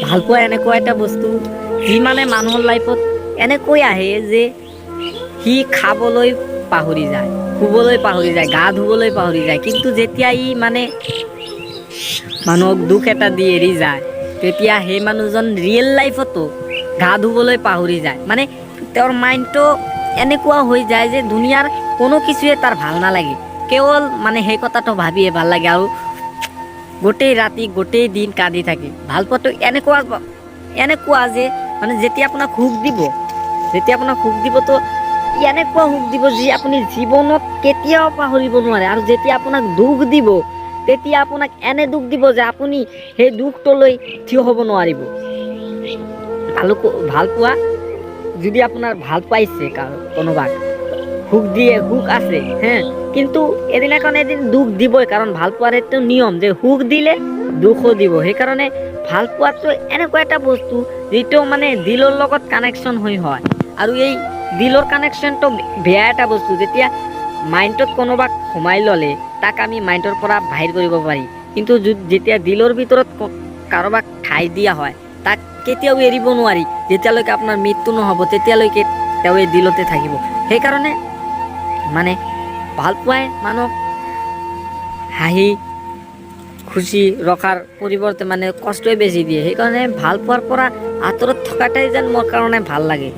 ভালপোৱা এনেকুৱা এটা বস্তু যি মানে মানুহৰ লাইফত এনেকৈ আহে যে সি খাবলৈ পাহৰি যায়, শুবলৈ পাহৰি যায়, গা ধুবলৈ পাহৰি যায়, কিন্তু যেতিয়া ই মানে মানুহক দুখ এটা দি এৰি যায় তেতিয়া সেই মানুহজন ৰিয়েল লাইফতো গা ধুবলৈ পাহৰি যায়। মানে তেওঁৰ মাইণ্ডটো এনেকুৱা হৈ যায় যে দুনিয়াৰ কোনো কিছুৱে তাৰ ভাল নালাগে, কেৱল মানে সেই কথাটো ভাবিয়ে ভাল লাগে আৰু গোটেই ৰাতি গোটেই দিন কাঁদি থাকে। ভালপোৱাটো এনেকুৱা যে মানে যেতিয়া আপোনাক সুখ দিব, যেতিয়া আপোনাক সুখ দিব তো এনেকুৱা সুখ দিব যি আপুনি জীৱনত কেতিয়াও পাহৰিব নোৱাৰে, আৰু যেতিয়া আপোনাক দুখ দিব তেতিয়া আপোনাক এনে দুখ দিব যে আপুনি সেই দুখটোলৈ থিয় হ'ব নোৱাৰিব। ভালপোৱা যদি আপোনাৰ ভাল পাইছে কোনোবাক, সুখ দিয়ে, সুখ আছে কিন্তু এদিনাখন এদিন দুখ দিবই, কাৰণ ভালপোৱাৰ এইটো নিয়ম যে সুখ দিলে দুখো দিব। সেইকাৰণে ভালপোৱাটো এনেকুৱা এটা বস্তু যিটো মানে দিলৰ লগত কানেকশ্যন হয়, আৰু এই দিলৰ কানেকশ্যনটো বেয়া এটা বস্তু। যেতিয়া মাইণ্ডত কোনোবাক সোমাই ল'লে তাক আমি মাইণ্ডৰ পৰা বাহিৰ কৰিব পাৰি, কিন্তু যেতিয়া দিলৰ ভিতৰত কাৰোবাক ঠাই দিয়া হয় তাক কেতিয়াও এৰিব নোৱাৰি। যেতিয়ালৈকে আপোনাৰ মৃত্যু নহ'ব তেতিয়ালৈকে তেওঁ এই দিলতে থাকিব। সেইকাৰণে মানে ভালপোৱাই মানুহক হাঁহি খুচি ৰখাৰ পৰিৱৰ্তে মানে কষ্টই বেছি দিয়ে। সেইকাৰণে ভালপোৱাৰ পৰা আঁতৰত থকাটাই যেন মোৰ কাৰণে ভাল লাগে।